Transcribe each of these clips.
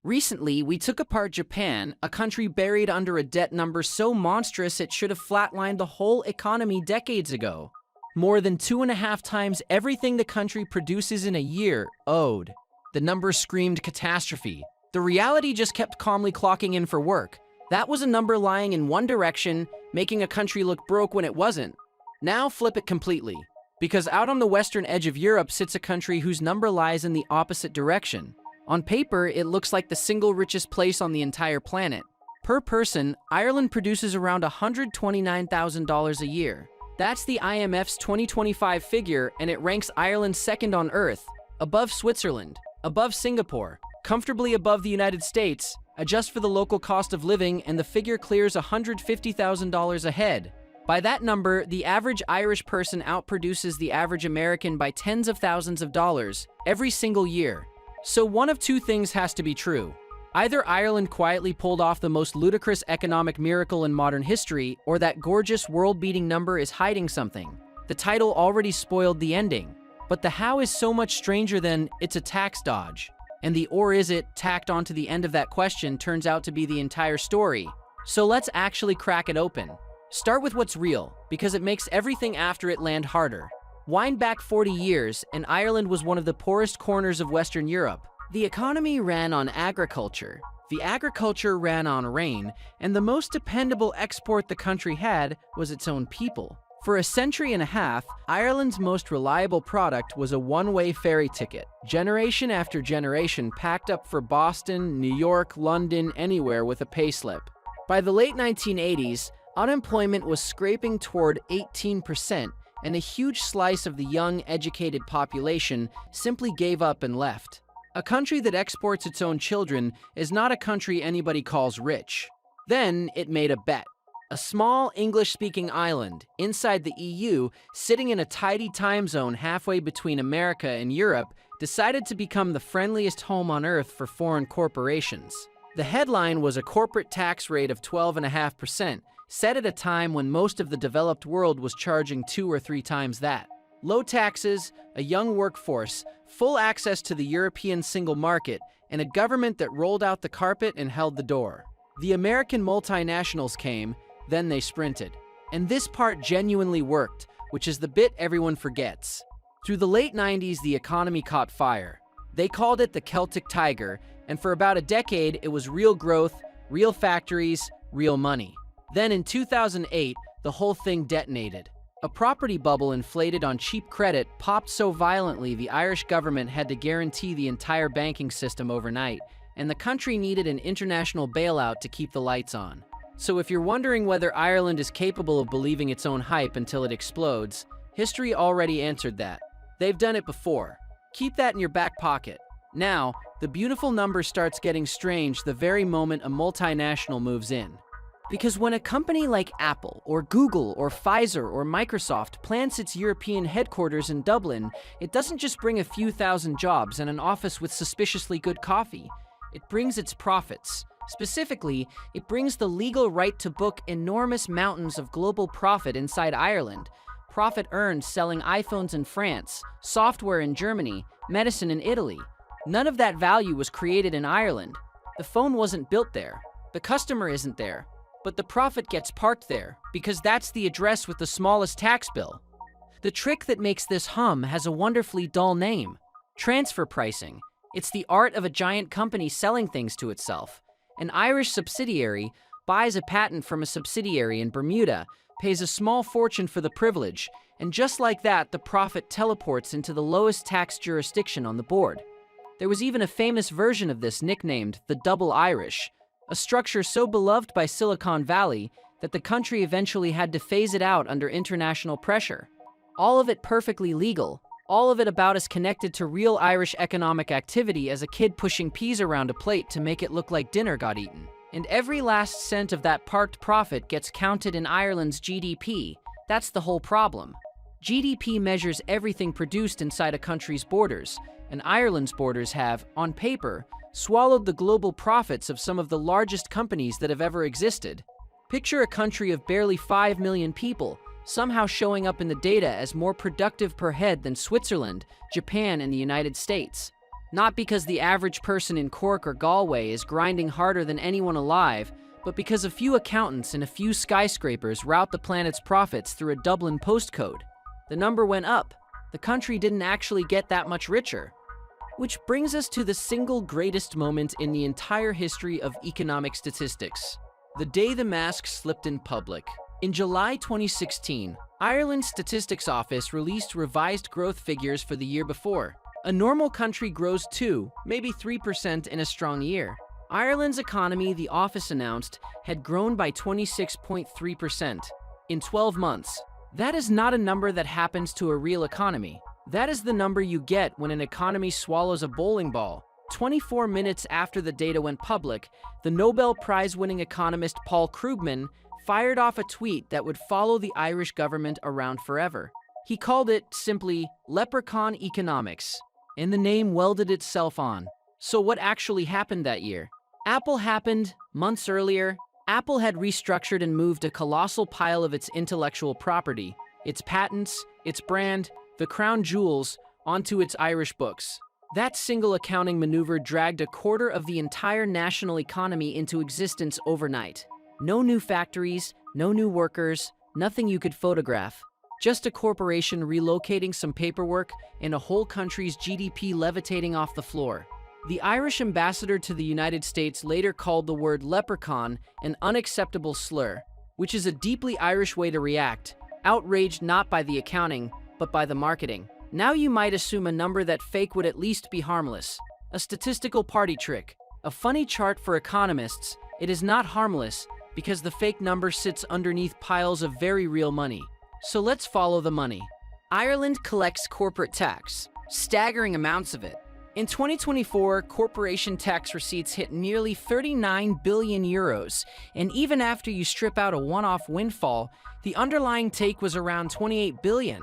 Recently, we took apart Japan, a country buried under a debt number so monstrous it should have flatlined the whole economy decades ago. More than 2.5 times everything the country produces in a year owed. The number screamed catastrophe. The reality just kept calmly clocking in for work. That was a number lying in one direction, making a country look broke when it wasn't. Now flip it completely. Because out on the western edge of Europe sits a country whose number lies in the opposite direction. On paper, it looks like the single richest place on the entire planet. Per person, Ireland produces around $129,000 a year. That's the IMF's 2025 figure, and it ranks Ireland second on Earth, above Switzerland, above Singapore, comfortably above the United States. Adjust for the local cost of living, and the figure clears $150,000 ahead. By that number, the average Irish person outproduces the average American by tens of thousands of dollars every single year. So one of two things has to be true. Either Ireland quietly pulled off the most ludicrous economic miracle in modern history, or that gorgeous world-beating number is hiding something. The title already spoiled the ending. But the how is so much stranger than it's a tax dodge. And the or is it tacked onto the end of that question turns out to be the entire story. So let's actually crack it open. Start with what's real, because it makes everything after it land harder. Wind back 40 years, and Ireland was one of the poorest corners of Western Europe. The economy ran on agriculture. The agriculture ran on rain, and the most dependable export the country had was its own people. For a century and a half, Ireland's most reliable product was a one-way ferry ticket, generation after generation packed up for Boston, New York, London, anywhere with a payslip. By the late 1980s, unemployment was scraping toward 18%, and a huge slice of the young, educated population simply gave up and left. A country that exports its own children is not a country anybody calls rich. Then it made a bet. A small English-speaking island inside the EU, sitting in a tidy time zone halfway between America and Europe, decided to become the friendliest home on earth for foreign corporations. The headline was a corporate tax rate of 12.5%, set at a time when most of the developed world was charging 2 or 3 times that. Low taxes, a young workforce, full access to the European single market, and a government that rolled out the carpet and held the door. The American multinationals came, then they sprinted. And this part genuinely worked, which is the bit everyone forgets. Through the late 90s, the economy caught fire. They called it the Celtic Tiger, and for about a decade, it was real growth, real factories, real money. Then in 2008, the whole thing detonated. A property bubble inflated on cheap credit popped so violently the Irish government had to guarantee the entire banking system overnight, and the country needed an international bailout to keep the lights on. So if you're wondering whether Ireland is capable of believing its own hype until it explodes, history already answered that. They've done it before. Keep that in your back pocket. Now, the beautiful number starts getting strange the very moment a multinational moves in. Because when a company like Apple, or Google, or Pfizer, or Microsoft plants its European headquarters in Dublin, it doesn't just bring a few thousand jobs and an office with suspiciously good coffee. It brings its profits. Specifically, it brings the legal right to book enormous mountains of global profit inside Ireland. Profit earned selling iPhones in France, software in Germany, medicine in Italy. None of that value was created in Ireland. The phone wasn't built there. The customer isn't there. But the profit gets parked there, because that's the address with the smallest tax bill. The trick that makes this hum has a wonderfully dull name: transfer pricing. It's the art of a giant company selling things to itself. An Irish subsidiary buys a patent from a subsidiary in Bermuda, pays a small fortune for the privilege, and just like that, the profit teleports into the lowest tax jurisdiction on the board. There was even a famous version of this nicknamed the Double Irish, a structure so beloved by Silicon Valley that the country eventually had to phase it out under international pressure. All of it perfectly legal, all of it about as connected to real Irish economic activity as a kid pushing peas around a plate to make it look like dinner got eaten. And every last cent of that parked profit gets counted in Ireland's GDP. That's the whole problem. GDP measures everything produced inside a country's borders, and Ireland's borders have, on paper, swallowed the global profits of some of the largest companies that have ever existed. Picture a country of barely 5 million people, somehow showing up in the data as more productive per head than Switzerland, Japan, and the United States. Not because the average person in Cork or Galway is grinding harder than anyone alive, but because a few accountants and a few skyscrapers route the planet's profits through a Dublin postcode. The number went up. The country didn't actually get that much richer. Which brings us to the single greatest moment in the entire history of economic statistics. The day the mask slipped in public. In July 2016, Ireland's Statistics Office released revised growth figures for the year before. A normal country grows 2, maybe 3% in a strong year. Ireland's economy, the office announced, had grown by 26.3% in 12 months. That is not a number that happens to a real economy. That is the number you get when an economy swallows a bowling ball. 24 minutes after the data went public, the Nobel Prize-winning economist Paul Krugman fired off a tweet that would follow the Irish government around forever. He called it, simply, Leprechaun economics, and the name welded itself on. So what actually happened that year? Apple happened months earlier. Apple had restructured and moved a colossal pile of its intellectual property, its patents, its brand, the crown jewels, onto its Irish books. That single accounting maneuver dragged a quarter of the entire national economy into existence overnight. No new factories, no new workers, nothing you could photograph. Just a corporation relocating some paperwork and a whole country's GDP levitating off the floor. The Irish ambassador to the United States later called the word leprechaun an unacceptable slur, which is a deeply Irish way to react, outraged not by the accounting, but by the marketing. Now you might assume a number that fake would at least be harmless. A statistical party trick. A funny chart for economists. It is not harmless because the fake number sits underneath piles of very real money. So let's follow the money. Ireland collects corporate tax. Staggering amounts of it. In 2024, corporation tax receipts hit nearly 39 billion euros, and even after you strip out a one-off windfall, the underlying take was around 28 billion.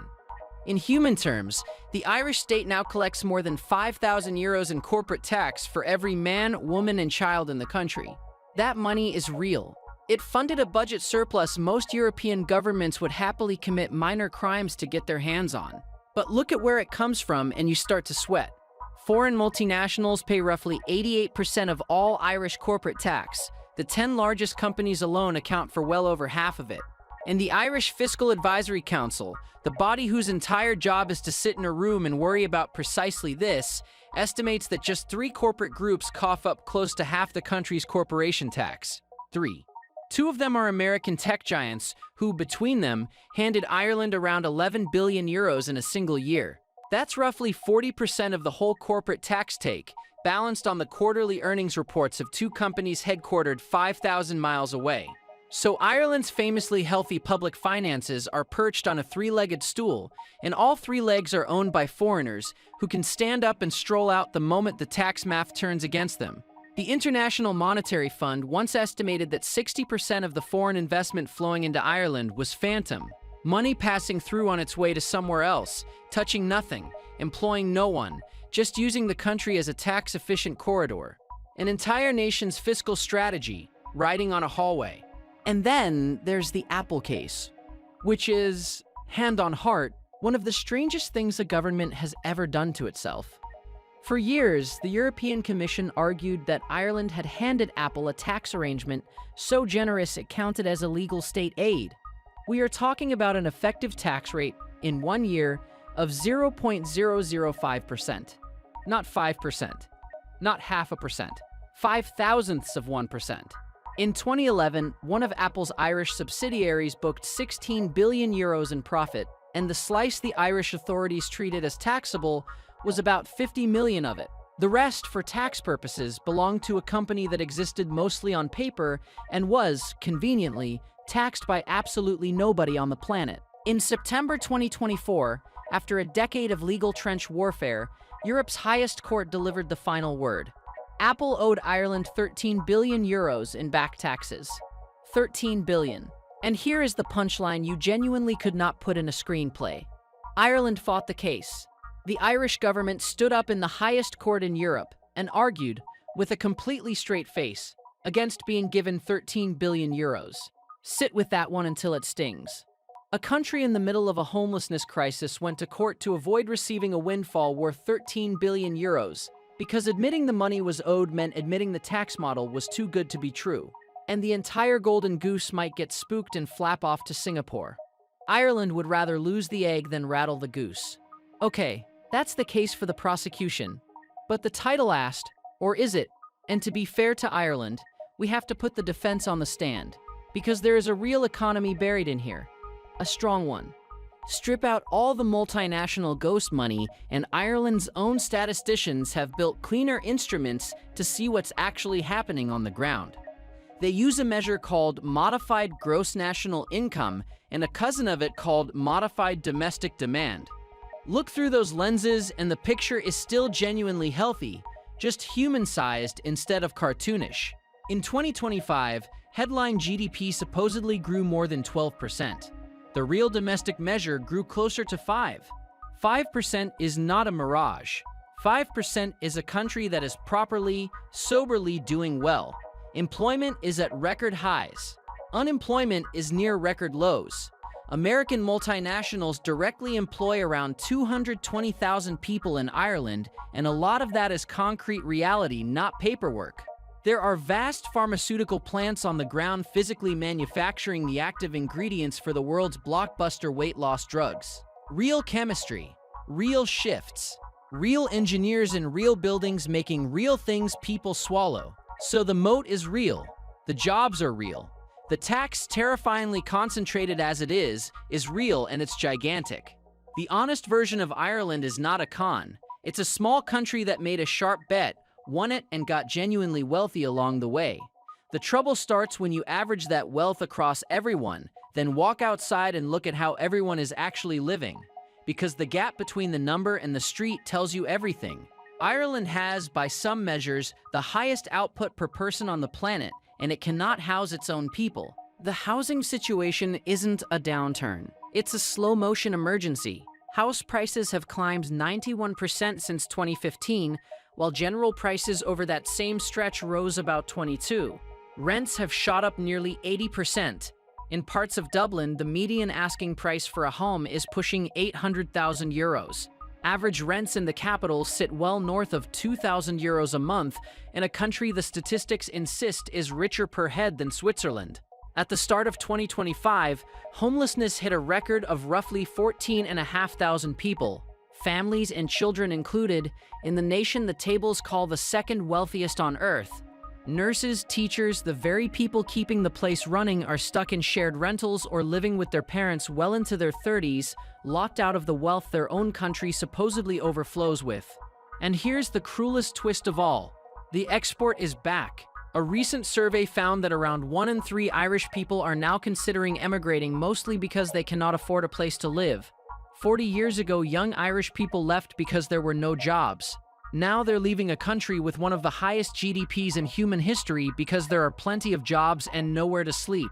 In human terms, the Irish state now collects more than 5,000 euros in corporate tax for every man, woman, and child in the country. That money is real. It funded a budget surplus most European governments would happily commit minor crimes to get their hands on. But look at where it comes from and you start to sweat. Foreign multinationals pay roughly 88% of all Irish corporate tax. The 10 largest companies alone account for well over half of it. And the Irish Fiscal Advisory Council, the body whose entire job is to sit in a room and worry about precisely this, estimates that just 3 corporate groups cough up close to half the country's corporation tax. 3. 2 of them are American tech giants who, between them, handed Ireland around 11 billion euros in a single year. That's roughly 40% of the whole corporate tax take, balanced on the quarterly earnings reports of 2 companies headquartered 5,000 miles away. So Ireland's famously healthy public finances are perched on a 3-legged stool, and all 3 legs are owned by foreigners who can stand up and stroll out the moment the tax math turns against them. The International Monetary Fund once estimated that 60% of the foreign investment flowing into Ireland was phantom, money passing through on its way to somewhere else, touching nothing, employing no one, just using the country as a tax-efficient corridor. An entire nation's fiscal strategy, riding on a hallway. And then there's the Apple case, which is, hand on heart, one of the strangest things a government has ever done to itself. For years, the European Commission argued that Ireland had handed Apple a tax arrangement so generous it counted as illegal state aid. We are talking about an effective tax rate in 1 year of 0.005%. Not 5%. Not half a percent. 0.005%. In 2011, one of Apple's Irish subsidiaries booked 16 billion euros in profit, and the slice the Irish authorities treated as taxable was about 50 million of it. The rest, for tax purposes, belonged to a company that existed mostly on paper and was, conveniently, taxed by absolutely nobody on the planet. In September 2024, after a decade of legal trench warfare, Europe's highest court delivered the final word. Apple owed Ireland 13 billion euros in back taxes. 13 billion. And here is the punchline you genuinely could not put in a screenplay. Ireland fought the case. The Irish government stood up in the highest court in Europe and argued, with a completely straight face, against being given 13 billion euros. Sit with that one until it stings. A country in the middle of a homelessness crisis went to court to avoid receiving a windfall worth 13 billion euros, because admitting the money was owed meant admitting the tax model was too good to be true, and the entire golden goose might get spooked and flap off to Singapore. Ireland would rather lose the egg than rattle the goose. Okay, that's the case for the prosecution. But the title asked, or is it? And to be fair to Ireland, we have to put the defense on the stand, because there is a real economy buried in here. A strong one. Strip out all the multinational ghost money, and Ireland's own statisticians have built cleaner instruments to see what's actually happening on the ground. They use a measure called modified gross national income and a cousin of it called modified domestic demand. Look through those lenses and the picture is still genuinely healthy, just human-sized instead of cartoonish. In 2025, headline GDP supposedly grew more than 12%. The real domestic measure grew closer to 5%. 5% is not a mirage. 5% is a country that is properly, soberly doing well. Employment is at record highs. Unemployment is near record lows. American multinationals directly employ around 220,000 people in Ireland, and a lot of that is concrete reality, not paperwork. There are vast pharmaceutical plants on the ground physically manufacturing the active ingredients for the world's blockbuster weight loss drugs. Real chemistry, real shifts, real engineers in real buildings making real things people swallow. So the moat is real. The jobs are real. The tax, terrifyingly concentrated as it is real and it's gigantic. The honest version of Ireland is not a con. It's a small country that made a sharp bet, won it, and got genuinely wealthy along the way. The trouble starts when you average that wealth across everyone, then walk outside and look at how everyone is actually living. Because the gap between the number and the street tells you everything. Ireland has, by some measures, the highest output per person on the planet, and it cannot house its own people. The housing situation isn't a downturn. It's a slow-motion emergency. House prices have climbed 91% since 2015, while general prices over that same stretch rose about 22%. Rents have shot up nearly 80%. In parts of Dublin, the median asking price for a home is pushing €800,000. Average rents in the capital sit well north of €2,000 a month, in a country the statistics insist is richer per head than Switzerland. At the start of 2025, homelessness hit a record of roughly 14,500 people, families and children included, in the nation the tables call the second wealthiest on earth. Nurses, teachers, the very people keeping the place running are stuck in shared rentals or living with their parents well into their 30s, locked out of the wealth their own country supposedly overflows with. And here's the cruelest twist of all. The export is back. A recent survey found that around 1 in 3 Irish people are now considering emigrating, mostly because they cannot afford a place to live. 40 years ago, young Irish people left because there were no jobs. Now they're leaving a country with one of the highest GDPs in human history because there are plenty of jobs and nowhere to sleep.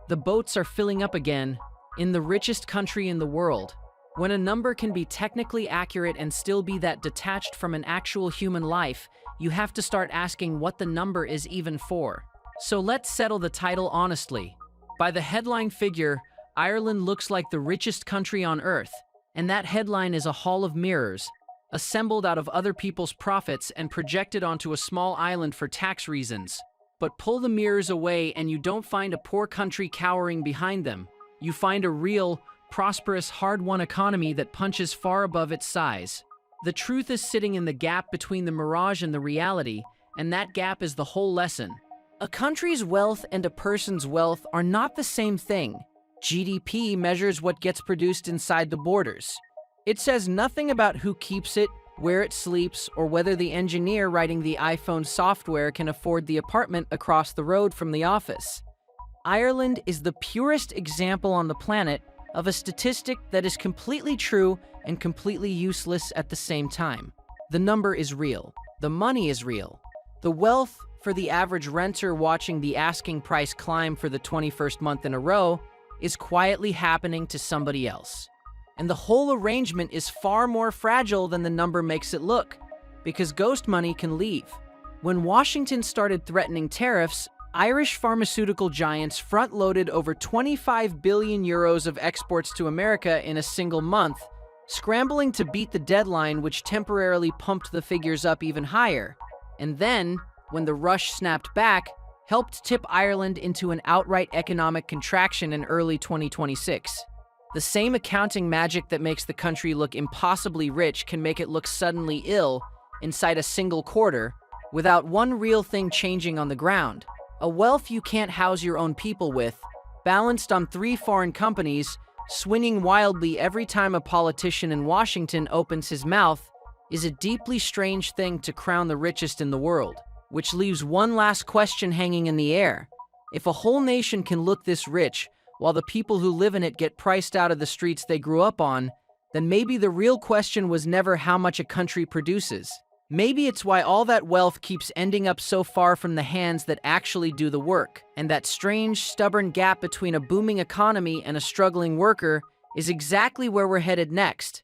The boats are filling up again, in the richest country in the world. When a number can be technically accurate and still be that detached from an actual human life, you have to start asking what the number is even for. So let's settle the title honestly. By the headline figure, Ireland looks like the richest country on earth, and that headline is a hall of mirrors, assembled out of other people's profits and projected onto a small island for tax reasons. But pull the mirrors away and you don't find a poor country cowering behind them. You find a real, prosperous, hard-won economy that punches far above its size. The truth is sitting in the gap between the mirage and the reality, and that gap is the whole lesson. A country's wealth and a person's wealth are not the same thing. GDP measures what gets produced inside the borders. It says nothing about who keeps it, where it sleeps, or whether the engineer writing the iPhone software can afford the apartment across the road from the office. Ireland is the purest example on the planet of a statistic that is completely true and completely useless at the same time. The number is real. The money is real. The wealth, for the average renter watching the asking price climb for the 21st month in a row, is quietly happening to somebody else. And the whole arrangement is far more fragile than the number makes it look, because ghost money can leave. When Washington started threatening tariffs, Irish pharmaceutical giants front-loaded over €25 billion of exports to America in a single month, scrambling to beat the deadline which temporarily pumped the figures up even higher, and then, when the rush snapped back, helped tip Ireland into an outright economic contraction in early 2026. The same accounting magic that makes the country look impossibly rich can make it look suddenly ill inside a single quarter, without one real thing changing on the ground. A wealth you can't house your own people with, balanced on 3 foreign companies, swinging wildly every time a politician in Washington opens his mouth, is a deeply strange thing to crown the richest in the world. Which leaves one last question hanging in the air. If a whole nation can look this rich, while the people who live in it get priced out of the streets they grew up on, then maybe the real question was never how much a country produces. Maybe it's why all that wealth keeps ending up so far from the hands that actually do the work, and that strange, stubborn gap between a booming economy and a struggling worker is exactly where we're headed next.